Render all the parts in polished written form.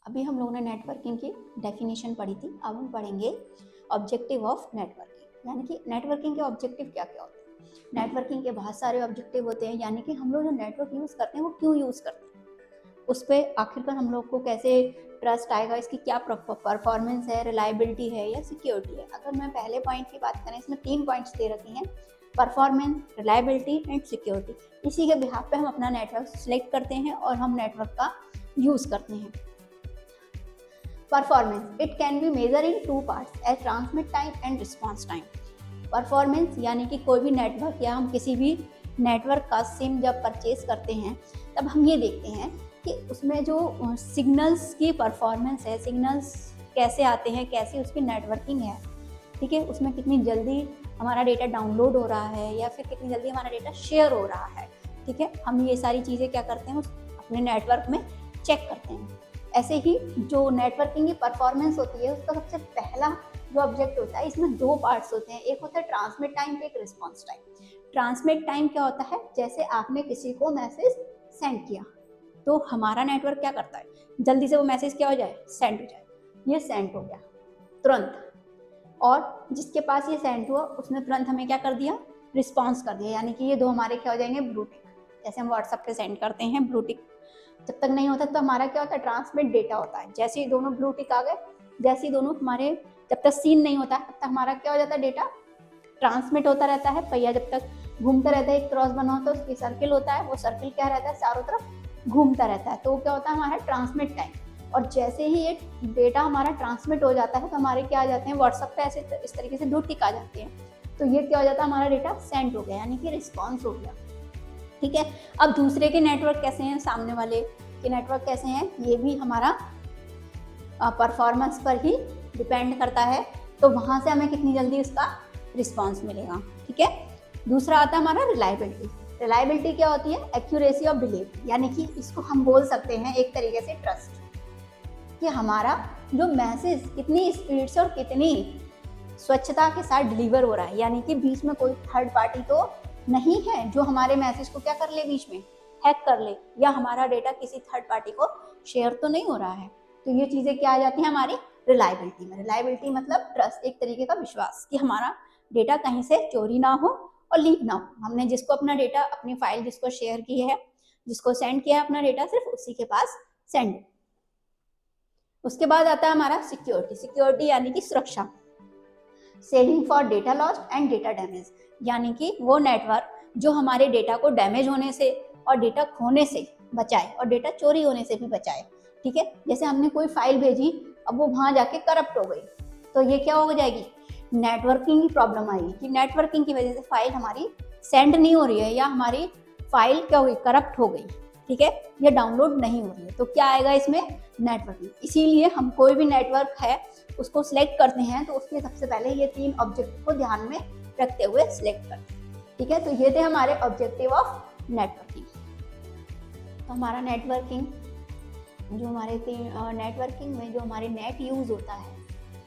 अभी हम लोगों ने नेटवर्किंग की डेफिनेशन पढ़ी थी, अब हम पढ़ेंगे ऑब्जेक्टिव ऑफ नेटवर्किंग, यानी कि नेटवर्किंग के ऑब्जेक्टिव क्या क्या होते हैं। नेटवर्किंग के बहुत सारे ऑब्जेक्टिव होते हैं, यानी कि हम लोग जो नेटवर्क यूज़ करते हैं वो क्यों यूज़ करते हैं, उस पर आखिरकार हम लोग को कैसे ट्रस्ट आएगा, इसकी क्या परफॉर्मेंस है, रिलायबिलिटी है या सिक्योरिटी है। अगर मैं पहले पॉइंट की बात करें, इसमें 3 पॉइंट्स दे रखी हैं, परफॉर्मेंस, रिलायबिलिटी एंड सिक्योरिटी। इसी के बिहाफ पे हम अपना नेटवर्क सिलेक्ट करते हैं और हम नेटवर्क का यूज़ करते हैं। Performance, it can be measure in 2 parts as transmit time and response time. Performance यानी कि कोई भी नेटवर्क या हम किसी भी नेटवर्क का सिम जब परचेज करते हैं तब हम ये देखते हैं कि उसमें जो सिग्नल्स की परफॉर्मेंस है, सिग्नल्स कैसे आते हैं, कैसी उसकी नेटवर्किंग है, ठीक है, उसमें कितनी जल्दी हमारा डेटा डाउनलोड हो रहा है या फिर कितनी जल्दी हमारा डेटा शेयर हो रहा है, ठीक है। हम ये सारी चीज़ें क्या करते हैं, उस अपने नेटवर्क में चेक करते हैं। ऐसे ही जो नेटवर्किंग की परफॉर्मेंस होती है उसका सबसे पहला जो ऑब्जेक्ट होता है, इसमें 2 पार्ट्स होते हैं, एक होता है ट्रांसमिट टाइम, एक रिस्पॉन्स टाइम। ट्रांसमिट टाइम क्या होता है, जैसे आपने किसी को मैसेज सेंड किया तो हमारा नेटवर्क क्या करता है, जल्दी से वो मैसेज क्या हो जाए, सेंड हो जाए। ये सेंड हो गया तुरंत, और जिसके पास ये सेंड हुआ उसने तुरंत हमें क्या कर दिया, रिस्पॉन्स कर दिया, यानी कि ये 2 हमारे क्या हो जाएंगे, ब्लू टिक। जैसे हम व्हाट्सएप पे सेंड करते हैं ब्लू टिक, जब तक नहीं होता तो हमारा क्या होता है, ट्रांसमिट डेटा होता है। जैसे ही दोनों ब्लू टिक आ गए, जैसे ही दोनों हमारे, जब तक सीन नहीं होता तब तक हमारा क्या हो जाता है, डेटा ट्रांसमिट होता रहता है। पहिया जब तक घूमता रहता है, एक क्रॉस बना होता है, उसकी सर्किल होता है, वो सर्किल क्या रहता है, चारों तरफ घूमता रहता है, तो क्या होता है हमारा ट्रांसमिट टाइम। और जैसे ही ये डेटा हमारा ट्रांसमिट हो जाता है तो हमारे क्या आ जाते हैं, व्हाट्सएप पे ऐसे इस तरीके से 2 टिक आ जाते हैं, तो ये क्या हो जाता है, हमारा डेटा सेंड हो गया, यानी कि रिस्पॉन्स हो गया, ठीक है। अब दूसरे के नेटवर्क कैसे हैं, सामने वाले के नेटवर्क कैसे हैं, ये भी हमारा परफॉर्मेंस पर ही डिपेंड करता है, तो वहाँ से हमें कितनी जल्दी उसका रिस्पॉन्स मिलेगा, ठीक है। दूसरा आता है हमारा रिलायबिलिटी। रिलायबिलिटी क्या होती है, एक्यूरेसी ऑफ बिलीफ, यानी कि इसको हम बोल सकते हैं एक तरीके से ट्रस्ट, कि हमारा जो मैसेज कितनी स्पीड से और कितनी स्वच्छता के साथ डिलीवर हो रहा है, यानी कि बीच में कोई थर्ड पार्टी तो नहीं है जो हमारे मैसेज को क्या कर ले, बीच में हैक कर ले, या हमारा डेटा किसी थर्ड पार्टी को शेयर तो नहीं हो रहा है। तो ये चीज़ें क्या आ जाती हैं हमारी रिलायबिलिटी में। रिलायबिलिटी मतलब ट्रस्ट, एक तरीके का विश्वास कि हमारा डेटा कहीं से चोरी ना हो और लीक ना हो। हमने जिसको अपना डेटा, अपनी फाइल जिसको शेयर की है, जिसको सेंड किया है अपना डेटा, सिर्फ उसी के पास सेंड। उसके बाद आता है हमारा सिक्योरिटी। सिक्योरिटी यानी कि सुरक्षा, saving for data loss and data damage, यानी कि वो नेटवर्क जो हमारे डेटा को डैमेज होने से और डेटा खोने से बचाए और डेटा चोरी होने से भी बचाए, ठीक है। जैसे हमने कोई फाइल भेजी, अब वो वहां जाके करप्ट हो गई, तो ये क्या हो जाएगी, नेटवर्किंग की प्रॉब्लम आएगी कि नेटवर्किंग की वजह से फाइल हमारी सेंड नहीं हो रही है, या हमारी फाइल क्या हो गई, करप्ट हो गई, ठीक है, ये डाउनलोड नहीं हो रही है, तो क्या आएगा इसमें, नेटवर्किंग। इसीलिए हम कोई भी नेटवर्क है उसको सिलेक्ट करते हैं तो उसके सबसे पहले ये 3 ऑब्जेक्टिव को ध्यान में रखते हुए सिलेक्ट करते हैं, ठीक है। तो ये थे हमारे ऑब्जेक्टिव ऑफ नेटवर्किंग। तो हमारा नेटवर्किंग, जो हमारे नेटवर्किंग में जो हमारे नेट यूज़ होता है,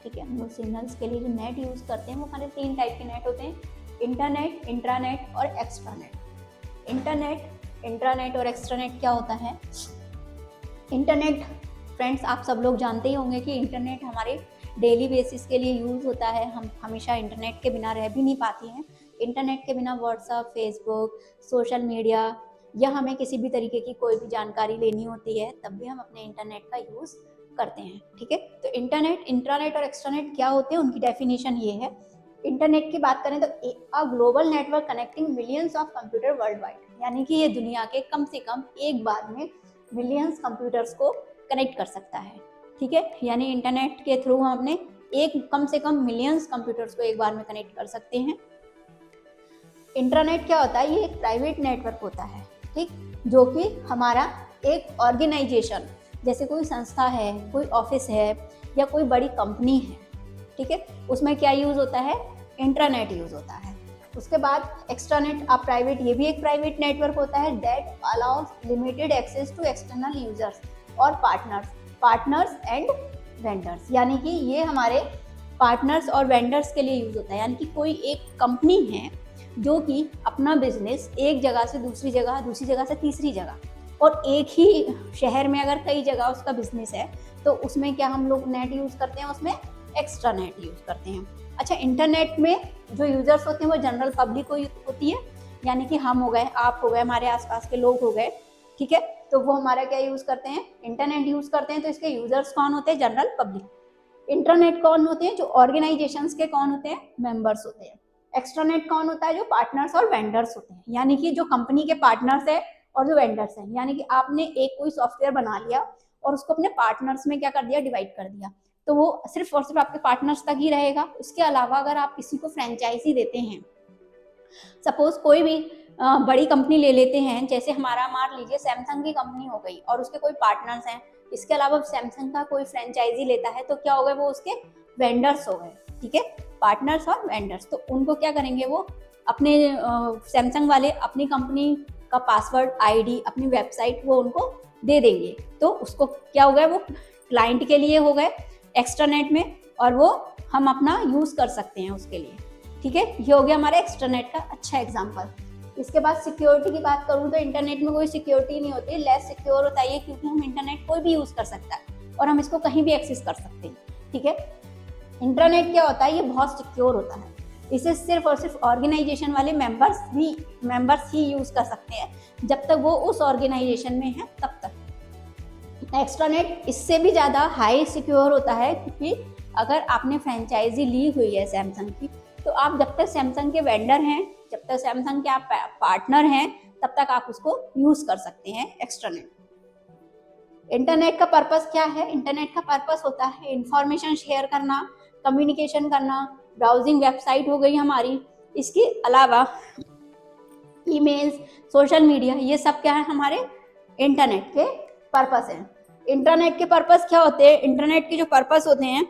ठीक है, हम लोग सिग्नल्स के लिए जो नेट यूज़ करते हैं वो हमारे 3 टाइप के नेट होते हैं, इंटरनेट, इंट्रानेट और एक्स्ट्रानेट। इंटरनेट, इंट्रानेट और एक्स्ट्रानेट क्या होता है। इंटरनेट फ्रेंड्स आप सब लोग जानते ही होंगे कि इंटरनेट हमारे डेली बेसिस के लिए यूज़ होता है, हम हमेशा इंटरनेट के बिना रह भी नहीं पाती हैं। इंटरनेट के बिना व्हाट्सएप, फेसबुक, सोशल मीडिया, या हमें किसी भी तरीके की कोई भी जानकारी लेनी होती है तब भी हम अपने इंटरनेट का यूज़ करते हैं, ठीक है। तो इंटरनेट, इंट्रानेट और एक्स्ट्रानेट क्या होते हैं, उनकी डेफिनेशन ये है। इंटरनेट की बात करें तो a global network connecting millions of computer world wide, यानी कि ये दुनिया के कम से कम एक बार में मिलियंस कंप्यूटर्स को कनेक्ट कर सकता है, ठीक है। यानी इंटरनेट के थ्रू हम अपने कम से कम मिलियंस कंप्यूटर्स को एक बार में कनेक्ट कर सकते हैं। इंटरनेट क्या होता है, ये एक प्राइवेट नेटवर्क होता है, ठीक, जो कि हमारा एक ऑर्गेनाइजेशन, जैसे कोई संस्था है, कोई ऑफिस है या कोई बड़ी कंपनी है, ठीक है, उसमें क्या यूज़ होता है, इंट्रानेट यूज़ होता है। उसके बाद एक्स्ट्रानेट, आप प्राइवेट, ये भी एक प्राइवेट नेटवर्क होता है, that allows limited access to external users और पार्टनर्स एंड वेंडर्स, यानी कि ये हमारे पार्टनर्स और वेंडर्स के लिए यूज़ होता है। यानी कि कोई एक कंपनी है जो कि अपना बिजनेस एक जगह से दूसरी जगह, दूसरी जगह से तीसरी जगह और एक ही शहर में अगर कई जगह उसका बिजनेस है तो उसमें क्या हम लोग नेट यूज़ करते हैं, उसमें एक्स्ट्रा नेट यूज़ करते हैं। अच्छा, इंटरनेट में जो यूज़र्स होते हैं वो जनरल पब्लिक होती है, यानी कि हम हो गए, आप हो गए, हमारे आसपास के लोग हो गए, ठीक है। तो वो हमारा क्या यूज़ करते हैं, इंटरनेट यूज़ करते हैं। तो इसके यूज़र्स कौन होते हैं, जनरल पब्लिक। इंटरनेट कौन होते हैं, जो ऑर्गेनाइजेशंस के कौन होते हैं, मेंबर्स होते हैं। एक्स्ट्रानेट कौन होता है, जो पार्टनर्स और वेंडर्स होते हैं, यानी कि जो कंपनी के पार्टनर्स है और जो वेंडर्स हैं। यानी कि आपने एक कोई सॉफ्टवेयर बना लिया और उसको अपने पार्टनर्स में क्या कर दिया, डिवाइड कर दिया, तो वो सिर्फ और सिर्फ आपके पार्टनर्स तक ही रहेगा। उसके अलावा अगर आप किसी को फ्रेंचाइजी देते हैं, सपोज कोई भी बड़ी कंपनी ले लेते हैं, जैसे हमारा मान लीजिए सैमसंग की कंपनी हो गई और उसके कोई पार्टनर्स हैं, इसके अलावा सैमसंग का कोई फ्रेंचाइजी लेता है, तो क्या हो गए, वो उसके वेंडर्स हो गए, ठीक है, पार्टनर्स और वेंडर्स। तो उनको क्या करेंगे, वो अपने सैमसंग वाले अपनी कंपनी का पासवर्ड, आईडी, अपनी वेबसाइट वो उनको दे देंगे। तो उसको क्या हो गया, वो क्लाइंट के लिए हो गए एक्स्ट्रानेट में, और वो हम अपना यूज़ कर सकते हैं उसके लिए, ठीक है। ये हो गया हमारा एक्स्ट्रानेट का अच्छा एग्जांपल। इसके बाद सिक्योरिटी की बात करूँ तो इंटरनेट में कोई सिक्योरिटी नहीं होती, लेस सिक्योर होता है, क्योंकि हम इंटरनेट कोई भी यूज़ कर सकता है और हम इसको कहीं भी एक्सेस कर सकते हैं, ठीक है। इंटरनेट क्या होता है, ये बहुत सिक्योर होता है, इसे सिर्फ और सिर्फ ऑर्गेनाइजेशन वाले मेंबर्स ही यूज कर सकते हैं, जब तक वो उस ऑर्गेनाइजेशन में है तब तक। एक्स्ट्रानेट इससे भी ज़्यादा हाई सिक्योर होता है, क्योंकि अगर आपने फ्रेंचाइजी ली हुई है सैमसंग की, तो आप जब तक सैमसंग के वेंडर हैं, जब तक सैमसंग के आप पार्टनर हैं, तब तक आप उसको यूज कर सकते हैं एक्स्ट्रानेट। इंटरनेट का पर्पस क्या है, इंटरनेट का पर्पस होता है इंफॉर्मेशन शेयर करना, कम्युनिकेशन करना, ब्राउजिंग वेबसाइट हो गई हमारी, इसके अलावा ईमेल्स, सोशल मीडिया, ये सब क्या है, हमारे इंटरनेट के पर्पस है। इंटरनेट के पर्पस क्या होते हैं, इंटरनेट के जो पर्पस होते हैं,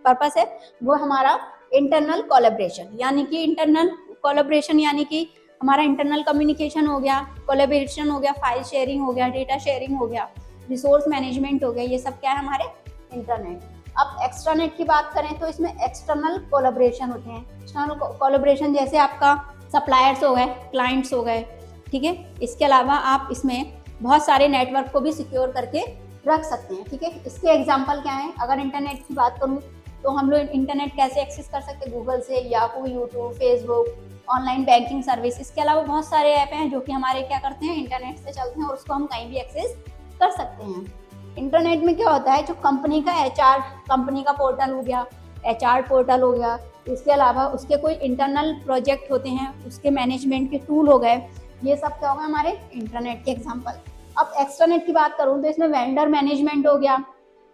पर्पस है वो हमारा इंटरनल कोलैबोरेशन, यानी कि इंटरनल कोलैबोरेशन यानी कि हमारा इंटरनल कम्युनिकेशन हो गया, कोलैबोरेशन हो गया, फाइल शेयरिंग हो गया, डेटा शेयरिंग हो गया, रिसोर्स मैनेजमेंट हो गया, ये सब क्या है हमारे इंटरनेट। अब एक्स्ट्रानेट की बात करें तो इसमें एक्सटर्नल कोलैबोरेशन होते हैं। एक्सटर्नल कोलैबोरेशन जैसे आपका सप्लायर्स हो गए, क्लाइंट्स हो गए, ठीक है। इसके अलावा आप इसमें बहुत सारे नेटवर्क को भी सिक्योर करके रख सकते हैं, ठीक है। इसके एग्जांपल क्या है, अगर इंटरनेट की बात करूँ तो हम लोग इंटरनेट कैसे एक्सेस कर सकते हैं, गूगल से, Yahoo, YouTube, Facebook, online banking service. इसके अलावा बहुत सारे ऐप हैं जो कि हमारे क्या करते हैं, इंटरनेट से चलते हैं और उसको हम कहीं भी एक्सेस कर सकते हैं। इंटरनेट में क्या होता है, जो कंपनी का एचआर, कंपनी का पोर्टल हो गया, एचआर पोर्टल हो गया, इसके अलावा उसके कोई इंटरनल प्रोजेक्ट होते हैं, उसके मैनेजमेंट के टूल हो गए, ये सब क्या होगा हमारे इंटरनेट के एग्जांपल। अब एक्स्ट्रानेट की बात करूँ तो इसमें वेंडर मैनेजमेंट हो गया,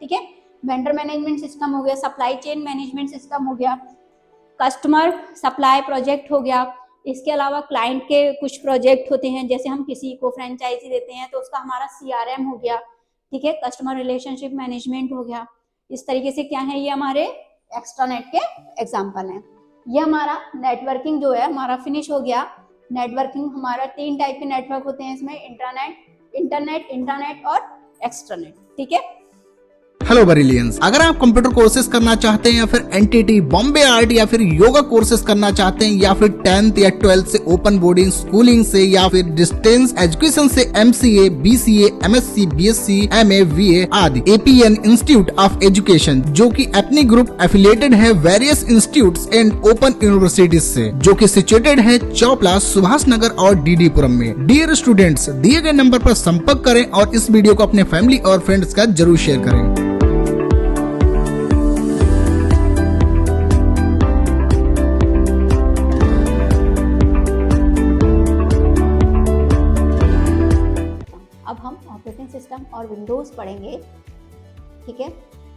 ठीक है, वेंडर मैनेजमेंट सिस्टम हो गया, सप्लाई चेन मैनेजमेंट सिस्टम हो गया, कस्टमर सप्लाई प्रोजेक्ट हो गया। इसके अलावा क्लाइंट के कुछ प्रोजेक्ट होते हैं, जैसे हम किसी को फ्रेंचाइजी देते हैं तो उसका हमारा सीआरएम हो गया, ठीक है, कस्टमर रिलेशनशिप मैनेजमेंट हो गया। इस तरीके से क्या है, ये हमारे एक्स्ट्रानेट के एग्जांपल हैं। ये हमारा नेटवर्किंग जो है हमारा फिनिश हो गया। नेटवर्किंग हमारा 3 टाइप के नेटवर्क होते हैं इसमें, इंटरनेट और एक्स्ट्रानेट, ठीक है। हेलो बरिलियंस, अगर आप कंप्यूटर कोर्सेज करना चाहते हैं या फिर एनटीटी, बॉम्बे आर्ट या फिर योगा कोर्सेज करना चाहते हैं या फिर 10th या 12th से ओपन बोर्डिंग स्कूलिंग से या फिर डिस्टेंस एजुकेशन से MCA, BCA, MSc, BSc, MA, वीए आदि, एपीएन इंस्टीट्यूट ऑफ एजुकेशन जो कि अपनी ग्रुप एफिलिएटेड है various institutes and open universities से, जो कि सिचुएटेड है चौपला, सुभाष नगर और डीडीपुरम में। डियर स्टूडेंट्स, दिए गए नंबर पर संपर्क करें और इस वीडियो को अपने फैमिली और फ्रेंड्स का जरूर शेयर करें। ऑपरेटिंग सिस्टम और विंडोज़ पढ़ेंगे, ठीक है।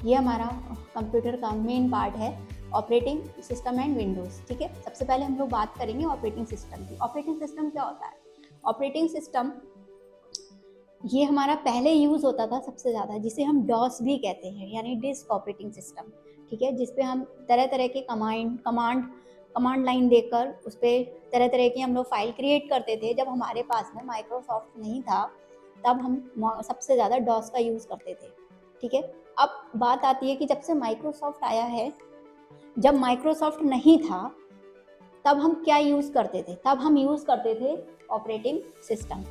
ये हमारा कंप्यूटर का मेन पार्ट है, ऑपरेटिंग सिस्टम एंड विंडोज़, ठीक है। सबसे पहले हम लोग बात करेंगे ऑपरेटिंग सिस्टम की। ऑपरेटिंग सिस्टम क्या होता है, ऑपरेटिंग सिस्टम ये हमारा पहले यूज़ होता था सबसे ज़्यादा, जिसे हम डॉस भी कहते हैं, यानी डिस्क ऑपरेटिंग सिस्टम, ठीक है, जिसपे हम तरह तरह के कमांड लाइन देकर उस पर तरह तरह की हम लोग फाइल क्रिएट करते थे। जब हमारे पास में माइक्रोसॉफ्ट नहीं था तब हम सबसे ज़्यादा डॉस का यूज़ करते थे, ठीक है। अब बात आती है कि जब से माइक्रोसॉफ्ट आया है, जब माइक्रोसॉफ्ट नहीं था तब हम क्या यूज़ करते थे, तब हम यूज़ करते थे ऑपरेटिंग सिस्टम,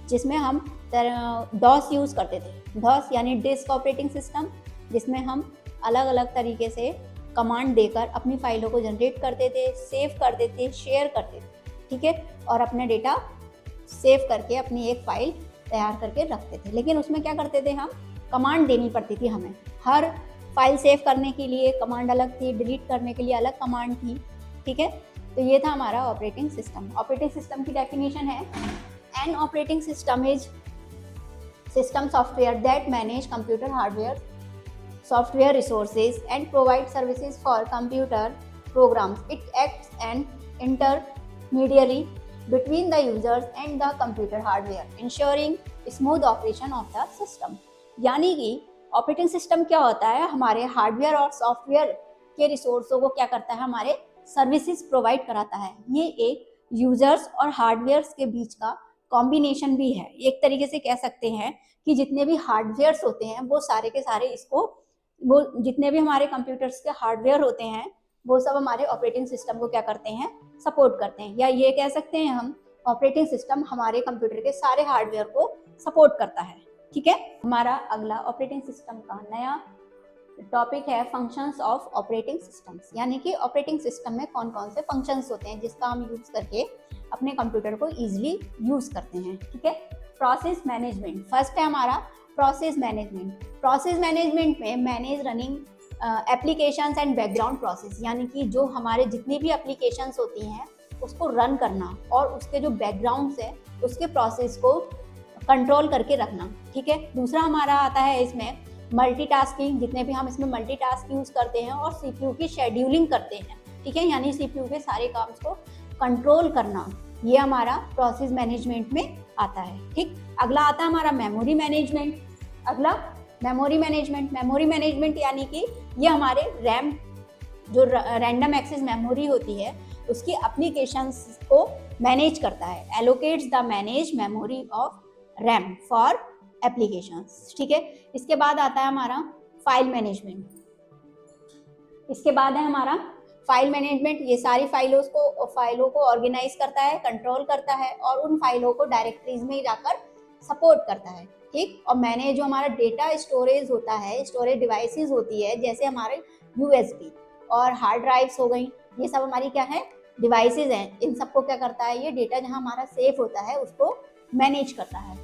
जिसमें हम डॉस यूज़ करते थे। डॉस यानी डिस्क ऑपरेटिंग सिस्टम, जिसमें हम अलग अलग तरीके से कमांड देकर अपनी फाइलों को जनरेट करते थे, सेव करते थे, शेयर करते थे, ठीक है, और अपना डेटा सेव करके अपनी एक फाइल तैयार करके रखते थे। लेकिन उसमें क्या करते थे हम, कमांड देनी पड़ती थी हमें। हर फाइल सेव करने के लिए कमांड अलग थी, डिलीट करने के लिए अलग कमांड थी, ठीक है। तो ये था हमारा ऑपरेटिंग सिस्टम। ऑपरेटिंग सिस्टम की डेफिनेशन है, an operating system is system software that manage computer hardware, software resources and provide services for computer programs. It acts an intermediary between the users and the computer hardware, ensuring smooth operation of the system. यानी कि operating system क्या होता है, हमारे hardware और software के रिसोर्सों को क्या करता है, हमारे सर्विसेज प्रोवाइड कराता है। ये एक यूजर्स और हार्डवेयर्स के बीच का कॉम्बिनेशन भी है। एक तरीके से कह सकते हैं कि जितने भी हार्डवेयर्स होते हैं वो सारे के सारे वो जितने भी हमारे कंप्यूटर्स के हार्डवेयर होते हैं वो सब हमारे ऑपरेटिंग सिस्टम को क्या करते हैं, सपोर्ट करते हैं। या ये कह सकते हैं हम, ऑपरेटिंग सिस्टम हमारे कंप्यूटर के सारे हार्डवेयर को सपोर्ट करता है, ठीक है। हमारा अगला ऑपरेटिंग सिस्टम का नया टॉपिक है फंक्शंस ऑफ ऑपरेटिंग सिस्टम्स, यानी कि ऑपरेटिंग सिस्टम में कौन कौन से फंक्शंस होते हैं जिसका हम यूज करके अपने कंप्यूटर को ईजिली यूज करते हैं, ठीक है। प्रोसेस मैनेजमेंट फर्स्ट है हमारा, प्रोसेस मैनेजमेंट। प्रोसेस मैनेजमेंट में manage running applications and background process, यानी कि जो हमारे जितनी भी एप्लीकेशंस होती हैं उसको रन करना और उसके जो बैकग्राउंड्स है उसके प्रोसेस को कंट्रोल करके रखना, ठीक है। दूसरा हमारा आता है इसमें मल्टीटास्किंग, जितने भी हम इसमें मल्टीटास्क यूज करते हैं, और सीपीयू की शेड्यूलिंग करते हैं, ठीक है, यानी सीपीयू के सारे काम को कंट्रोल करना, ये हमारा प्रोसेस मैनेजमेंट में आता है, ठीक। अगला आता है हमारा मेमोरी मैनेजमेंट। अगला मेमोरी मैनेजमेंट। मेमोरी मैनेजमेंट यानी कि ये हमारे रैम, जो रैंडम एक्सेस मेमोरी होती है, उसकी एप्लीकेशंस को मैनेज करता है। Allocates the manage memory of RAM for applications, ठीक है। इसके बाद आता है हमारा फाइल मैनेजमेंट। इसके बाद है हमारा फाइल मैनेजमेंट। ये सारी फाइलों को ऑर्गेनाइज करता है, कंट्रोल करता है और उन फाइलों को डायरेक्टरीज में जाकर सपोर्ट करता है, ठीक। और मैंने जो हमारा डेटा स्टोरेज होता है, स्टोरेज डिवाइसेस होती है, जैसे हमारे यूएसबी और हार्ड ड्राइव्स हो गई, ये सब हमारी क्या है, डिवाइसेस हैं। इन सबको क्या करता है, ये डेटा जहाँ हमारा सेफ होता है उसको मैनेज करता है।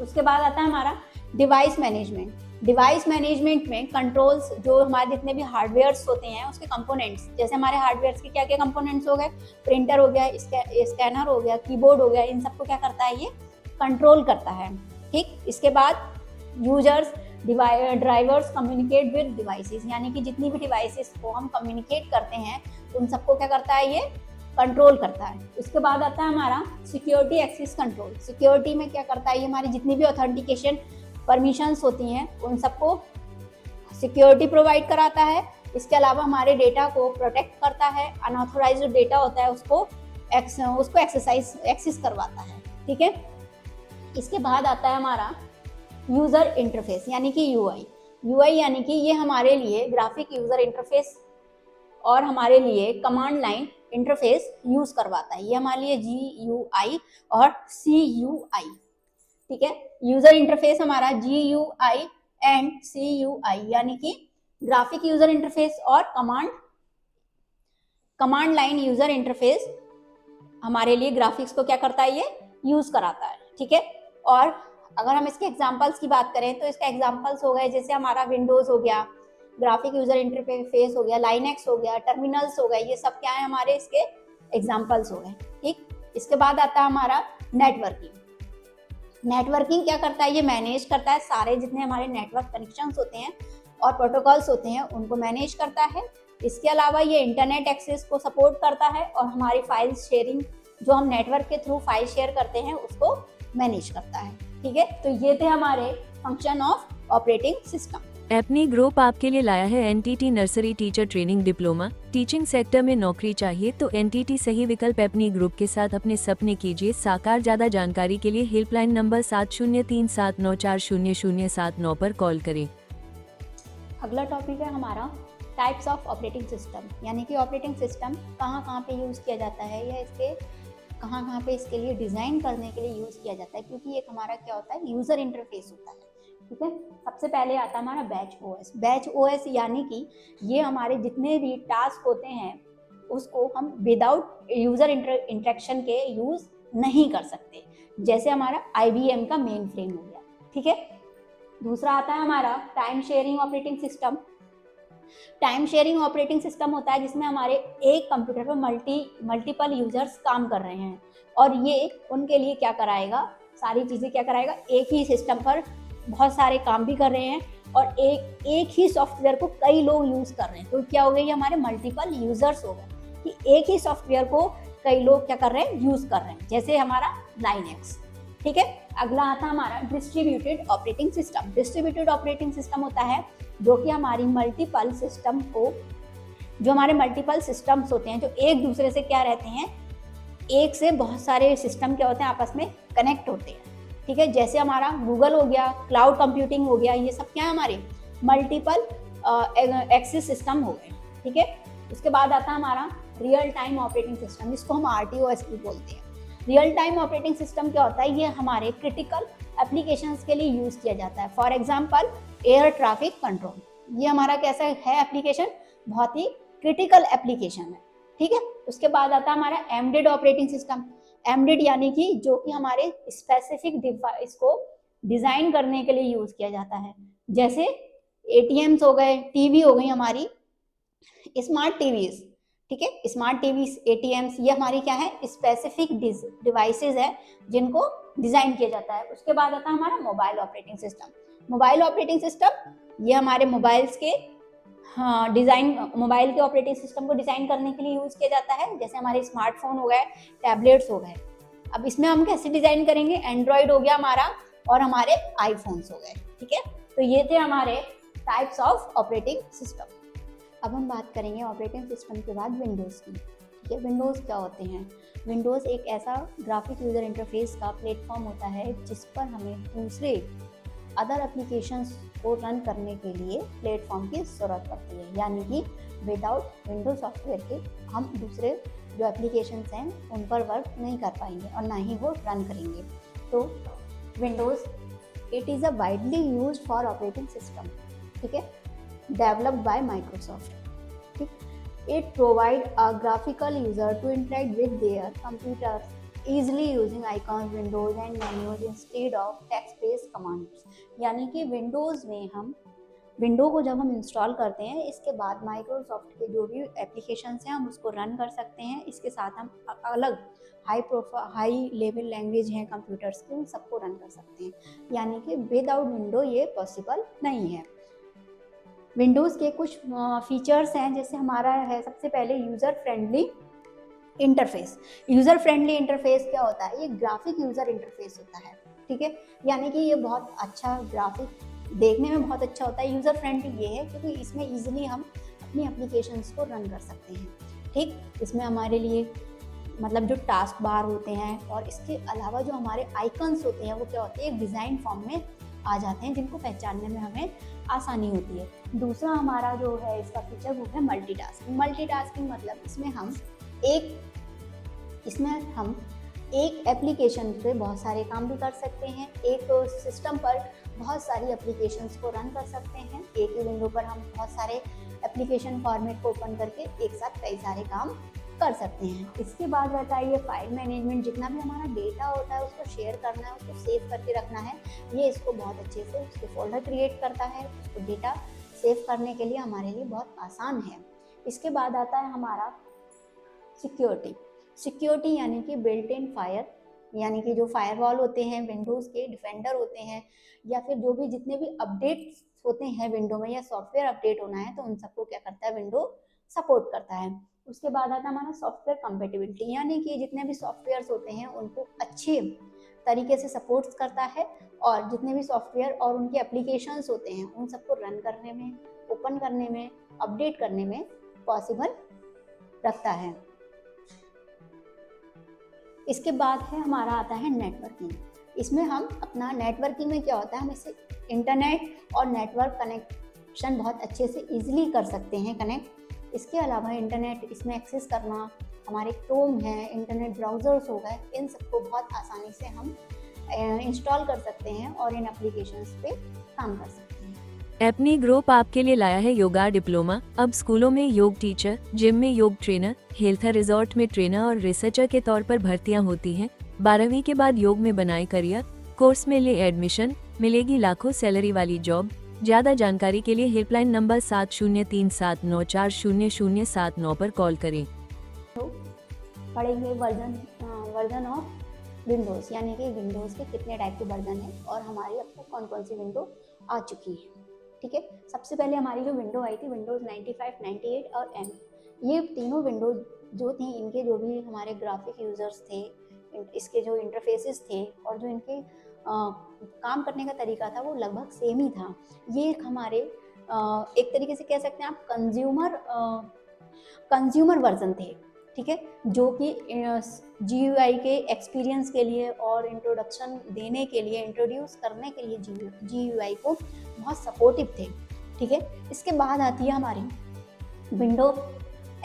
उसके बाद आता है हमारा डिवाइस मैनेजमेंट। डिवाइस मैनेजमेंट में कंट्रोल्स, जो हमारे जितने भी हार्डवेयर्स होते हैं उसके कंपोनेंट्स, जैसे हमारे हार्डवेयर्स के क्या क्या कंपोनेंट्स हो गए, प्रिंटर हो गया, स्कैनर हो गया, कीबोर्ड हो गया, इन सबको क्या करता है, ये कंट्रोल करता है, ठीक। इसके बाद users, drivers communicate with devices, यानी कि जितनी भी डिवाइसेस को हम कम्युनिकेट करते हैं उन सबको क्या करता है, ये कंट्रोल करता है। उसके बाद आता है हमारा सिक्योरिटी एक्सेस कंट्रोल। सिक्योरिटी में क्या करता है, ये हमारी जितनी भी ऑथेंटिकेशन परमिशंस होती हैं उन सबको सिक्योरिटी प्रोवाइड कराता है। इसके अलावा हमारे डेटा को प्रोटेक्ट करता है। अनऑथोराइज्ड डेटा होता है उसको एक्सेस करवाता है, ठीक है। इसके बाद आता है हमारा यूजर इंटरफेस, यानी कि यूआई। यूआई यानी कि ये हमारे लिए ग्राफिक यूजर इंटरफेस और हमारे लिए कमांड लाइन इंटरफेस यूज करवाता है। ये हमारे लिए GUI और CUI, ठीक है। यूजर इंटरफेस हमारा GUI एंड CUI, यानी कि ग्राफिक यूजर इंटरफेस और कमांड लाइन यूजर इंटरफेस हमारे लिए ग्राफिक्स को क्या करता है, ये यूज कराता है, ठीक है। और अगर हम इसके एग्जांपल्स की बात करें तो इसके एग्जांपल्स हो गए, जैसे हमारा विंडोज हो गया, ग्राफिक यूजर इंटरफेस हो गया, लाइनेक्स हो गया, टर्मिनल्स हो गए, ये सब क्या है, हमारे इसके एग्जांपल्स हो गए, ठीक। इसके बाद आता है हमारा नेटवर्किंग। नेटवर्किंग क्या करता है, ये मैनेज करता है सारे जितने हमारे नेटवर्क कनेक्शंस होते हैं और प्रोटोकॉल्स होते हैं उनको मैनेज करता है। इसके अलावा ये इंटरनेट एक्सेस को सपोर्ट करता है और हमारी फाइल शेयरिंग, जो हम नेटवर्क के थ्रू फाइल शेयर करते हैं, उसको मैनेज करता है, ठीक है। तो ये थे हमारे फंक्शन ऑफ ऑपरेटिंग सिस्टम। एपनी ग्रुप आपके लिए लाया है NTT nursery teacher training diploma. Teaching sector में नौकरी चाहिए तो एनटीटी सही विकल्प। एपनी ग्रुप के साथ अपने सपने कीजिए साकार। ज्यादा जानकारी के लिए हेल्पलाइन नंबर 7037940079 पर कॉल करें। अगला टॉपिक है हमारा टाइप्स ऑफ ऑपरेटिंग सिस्टम, यानी कि ऑपरेटिंग सिस्टम कहाँ कहाँ पे यूज़ किया जाता है या इसके कहाँ कहाँ पे इसके लिए डिज़ाइन करने के लिए यूज़ किया जाता है, क्योंकि एक हमारा क्या होता है, यूज़र इंटरफेस होता है। ठीक है, सबसे पहले आता है हमारा बैच ओएस। बैच ओएस यानी कि ये हमारे जितने भी टास्क होते हैं उसको हम विदाउट यूज़र इंटरेक्शन के यूज़ नहीं कर सकते, जैसे हमारा IBM का मेन फ्रेम हो गया। ठीक है, दूसरा आता है हमारा time sharing operating system. Time sharing operating system होता है जिसमें हमारे एक कंप्यूटर पर मल्टीपल यूजर्स काम कर रहे हैं, और ये उनके लिए क्या कराएगा, सारी चीज़ें क्या कराएगा, एक ही सिस्टम पर बहुत सारे काम भी कर रहे हैं और एक ही सॉफ्टवेयर को कई लोग यूज़ कर रहे हैं। तो क्या हो गई, हमारे मल्टीपल यूजर्स हो गए कि एक ही सॉफ्टवेयर को कई लोग क्या कर रहे हैं, यूज़ कर रहे हैं, जैसे हमारा लाइनेक्स। ठीक है, अगला आता है हमारा distributed operating system. Distributed operating system होता है जो कि हमारी मल्टीपल सिस्टम को, जो हमारे मल्टीपल सिस्टम्स होते हैं जो एक दूसरे से क्या रहते हैं, एक से बहुत सारे सिस्टम क्या होते हैं आपस में कनेक्ट होते हैं। ठीक है, जैसे हमारा गूगल हो गया, क्लाउड कंप्यूटिंग हो गया, ये सब क्या है, हमारे मल्टीपल एक्सेस सिस्टम हो गए। ठीक है, उसके बाद आता है हमारा रियल टाइम ऑपरेटिंग सिस्टम, जिसको हम RTOS भी बोलते हैं। रियल टाइम ऑपरेटिंग सिस्टम क्या होता है, ये हमारे क्रिटिकल एप्लीकेशंस के लिए यूज़ किया जाता है। For example air traffic control, ये हमारा कैसा है एप्लीकेशन, बहुत ही क्रिटिकल एप्लीकेशन है। ठीक है, उसके बाद आता है हमारा एम्बेडेड ऑपरेटिंग सिस्टम। एम्बेडेड यानी कि जो कि हमारे स्पेसिफिक डिवाइस को डिज़ाइन करने के लिए यूज़ किया जाता है, जैसे ATMs हो गए, TV हो गई हमारी स्मार्ट टीवीज। ठीक है, स्मार्ट टीवीज, ATMs, ये हमारी क्या है, स्पेसिफिक डिवाइसेस है जिनको डिज़ाइन किया जाता है। उसके बाद आता है हमारा mobile operating system. Mobile operating system ये हमारे मोबाइल्स के डिज़ाइन, मोबाइल के ऑपरेटिंग सिस्टम को डिज़ाइन करने के लिए यूज़ किया जाता है, जैसे हमारे स्मार्टफोन हो गए, टैबलेट्स हो गए। अब इसमें हम कैसे डिज़ाइन करेंगे, एंड्रॉयड हो गया हमारा और हमारे आईफोन्स हो गए। ठीक है, तो ये थे हमारे टाइप्स ऑफ ऑपरेटिंग सिस्टम। अब हम बात करेंगे ऑपरेटिंग सिस्टम के बाद विंडोज़ की। ठीक है, विंडोज़ क्या होते हैं, विंडोज़ एक ऐसा ग्राफिक यूज़र इंटरफेस का प्लेटफॉर्म होता है जिस पर हमें दूसरे अदर एप्लीकेशंस को रन करने के लिए प्लेटफॉर्म की ज़रूरत पड़ती है, यानी कि विदाउट विंडोज सॉफ्टवेयर के हम दूसरे जो एप्लीकेशंस हैं उन पर वर्क नहीं कर पाएंगे और ना ही वो रन करेंगे। तो Windows it is a widely used for operating system. ठीक है, developed by Microsoft. It provides a graphical user to interact with their computers easily using icons, windows and menus instead of text-based commands. यानी कि Windows में हम window को जब हम install करते हैं, इसके बाद माइक्रोसॉफ्ट के जो भी एप्लीकेशंस हैं हम उसको रन कर सकते हैं। इसके साथ हम अलग हाई लेवल लैंग्वेज हैं कंप्यूटर्स की, उन सबको रन कर सकते हैं, यानी कि विदाउट विंडो ये पॉसिबल नहीं है। विंडोज़ के कुछ फीचर्स हैं, जैसे हमारा है सबसे पहले user friendly interface. User friendly interface क्या होता है, ये ग्राफिक यूज़र इंटरफेस होता है। ठीक है, यानी कि ये बहुत अच्छा ग्राफिक देखने में बहुत अच्छा होता है। यूज़र फ्रेंडली ये है क्योंकि इसमें ईजिली हम अपनी एप्लीकेशंस को रन कर सकते हैं। ठीक, इसमें हमारे लिए मतलब जो टास्क बार होते हैं और इसके अलावा जो हमारे आइकन्स होते हैं वो क्या होते हैं, एक डिज़ाइन फॉर्म में आ जाते हैं जिनको पहचानने में हमें आसानी होती है। दूसरा हमारा जो है इसका फीचर वो है मल्टीटास्किंग। मल्टीटास्किंग मतलब इसमें हम एक एप्लीकेशन पे बहुत सारे काम भी कर सकते हैं, एक सिस्टम पर बहुत सारी एप्लीकेशंस को रन कर सकते हैं, एक ही विंडो पर हम बहुत सारे एप्लीकेशन फॉर्मेट को ओपन करके एक साथ कई सारे काम कर सकते हैं। इसके बाद रहता है ये फाइल मैनेजमेंट, जितना भी हमारा डेटा होता है उसको शेयर करना है, उसको सेव करके रखना है, ये इसको बहुत अच्छे से उसके फोल्डर क्रिएट करता है, उसको डेटा सेव करने के लिए हमारे लिए बहुत आसान है। इसके बाद आता है हमारा सिक्योरिटी यानी कि बिल्ट इन फायर, यानी कि जो फायरवॉल होते हैं विंडोज़ के, डिफेंडर होते हैं, या फिर जो भी जितने भी अपडेट्स होते हैं विंडो में या सॉफ्टवेयर अपडेट होना है तो उन सबको क्या करता है, विंडो सपोर्ट करता है। उसके बाद आता है हमारा सॉफ्टवेयर कंपेटिबिलिटी, यानी कि जितने भी सॉफ्टवेयर्स होते हैं उनको अच्छे तरीके से सपोर्ट्स करता है और जितने भी सॉफ्टवेयर और उनके एप्लीकेशंस होते हैं उन सबको रन करने में, ओपन करने में, अपडेट करने में पॉसिबल रखता है। इसके बाद है हमारा आता है नेटवर्किंग। इसमें हम अपना नेटवर्किंग में क्या होता है, हम इससे इंटरनेट और नेटवर्क कनेक्शन बहुत अच्छे से ईजिली कर सकते हैं कनेक्ट। इसके अलावा इंटरनेट इसमें एक्सेस करना हमारे क्रोम है, इंटरनेट ब्राउज़र्स हो गए, इन सबको बहुत आसानी से हम इंस्टॉल कर सकते हैं और इन एप्लीकेशंस पे काम कर सकते हैं। एपनी ग्रुप आपके लिए लाया है योगा डिप्लोमा। अब स्कूलों में योग टीचर, जिम में योग ट्रेनर, हेल्थ रिजॉर्ट में ट्रेनर और रिसर्चर के तौर पर भर्तियां होती हैं। 12वीं के बाद योग में बनाए करियर, कोर्स में ले एडमिशन, मिलेगी लाखों सैलरी वाली जॉब। ज्यादा जानकारी के लिए हेल्पलाइन नंबर 7037940079 पर कॉल करें। तो पढ़ेंगे वर्जन ऑफ विंडोज़, यानी कि विंडोज़ के कितने टाइप के वर्जन हैं और हमारी अब तक कौन कौन सी विंडो आ चुकी है। ठीक है, सबसे पहले हमारी जो विंडो आई थी विंडोज़ 95, 98 और M, ये तीनों विंडोज़ जो थी, इनके जो भी हमारे ग्राफिक यूज़र्स थे, इसके जो इंटरफेसेस थे और जो इनके काम करने का तरीका था वो लगभग सेम ही था। ये एक हमारे एक तरीके से कह सकते हैं आप कंज्यूमर वर्जन थे। ठीक है, जो कि GUI के एक्सपीरियंस के लिए और इंट्रोडक्शन देने के लिए, इंट्रोड्यूस करने के लिए GUI को बहुत सपोर्टिव थे। ठीक है, इसके बाद आती है हमारी विंडो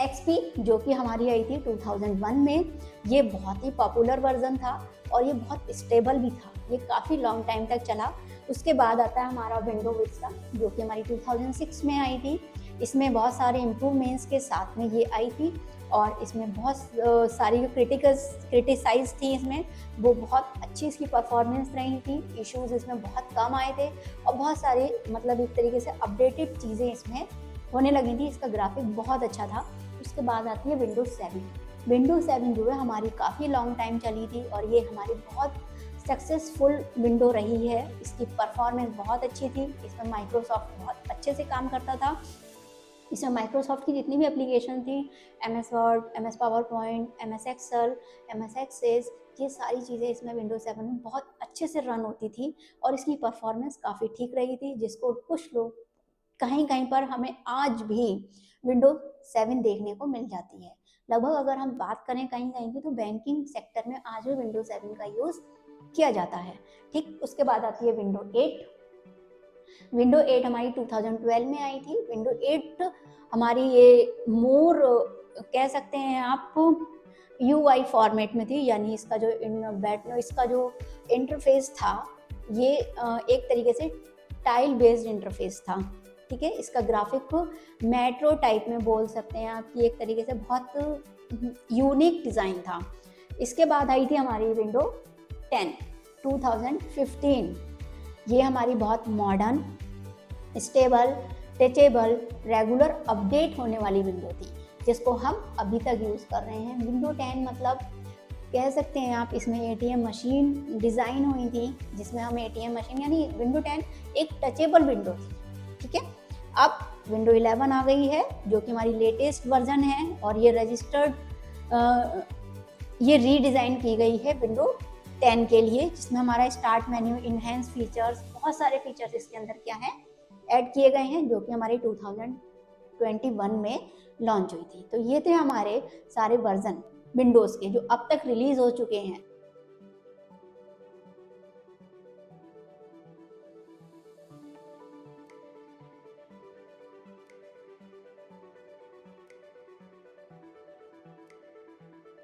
XP, जो कि हमारी आई थी 2001 में। ये बहुत ही पॉपुलर वर्जन था और ये बहुत स्टेबल भी था, ये काफ़ी लॉन्ग टाइम तक चला। उसके बाद आता है हमारा विंडो विस्टा, जो कि हमारी 2006 में आई थी। इसमें बहुत सारे इम्प्रूवमेंट्स के साथ में ये आई थी और इसमें बहुत सारी जो क्रिटिसाइज थी इसमें, वो बहुत अच्छी इसकी परफॉर्मेंस रही थी। इश्यूज इसमें बहुत कम आए थे और बहुत सारे मतलब एक तरीके से अपडेटेड चीज़ें इसमें होने लगी थी। इसका ग्राफिक बहुत अच्छा था। उसके बाद आती है विंडोज़ 7। विंडोज़ 7 जो है हमारी काफ़ी लॉन्ग टाइम चली थी और ये हमारी बहुत सक्सेसफुल विंडो रही है। इसकी परफॉर्मेंस बहुत अच्छी थी। इसमें माइक्रोसॉफ्ट बहुत अच्छे से काम करता था। इसमें माइक्रोसॉफ्ट की जितनी भी एप्लीकेशन थी, MS Word, MS PowerPoint, MS Excel, MS Access, ये सारी चीज़ें इसमें विंडोज 7 में बहुत अच्छे से रन होती थी और इसकी परफॉर्मेंस काफ़ी ठीक रही थी, जिसको कुछ लोग कहीं कहीं पर हमें आज भी विंडोज 7 देखने को मिल जाती है। लगभग अगर हम बात करें कहीं कहीं की, तो बैंकिंग सेक्टर में आज भी विंडोज 7 का यूज़ किया जाता है। ठीक, उसके बाद आती है विंडो 8। विंडो 8 हमारी 2012 में आई थी। विंडो 8 हमारी ये मोर कह सकते हैं आप UI फॉर्मेट में थी, यानी इसका जो इसका जो इंटरफेस था ये एक तरीके से टाइल बेस्ड इंटरफेस था। ठीक है, इसका ग्राफिक मेट्रो टाइप में बोल सकते हैं आप कि एक तरीके से बहुत यूनिक डिज़ाइन था। इसके बाद आई थी हमारी विंडो 10 2015। ये हमारी बहुत modern, stable, touchable, regular update होने वाली विंडो थी, जिसको हम अभी तक यूज़ कर रहे हैं। विंडो 10 मतलब कह सकते हैं आप, इसमें ATM मशीन डिज़ाइन हुई थी, जिसमें हम ATM मशीन, यानी विंडो 10 एक टचेबल विंडो थी। ठीक है, अब विंडो 11 आ गई है, जो कि हमारी लेटेस्ट वर्जन है और ये ये रीडिज़ाइन की गई है विंडो 10 के लिए, जिसमें हमारा स्टार्ट मेन्यू, इनहेंस फीचर्स, बहुत सारे फीचर्स इसके अंदर क्या है ऐड किए गए हैं, जो कि हमारी 2021 में लॉन्च हुई थी। तो ये थे हमारे सारे वर्जन विंडोज़ के जो अब तक रिलीज़ हो चुके हैं।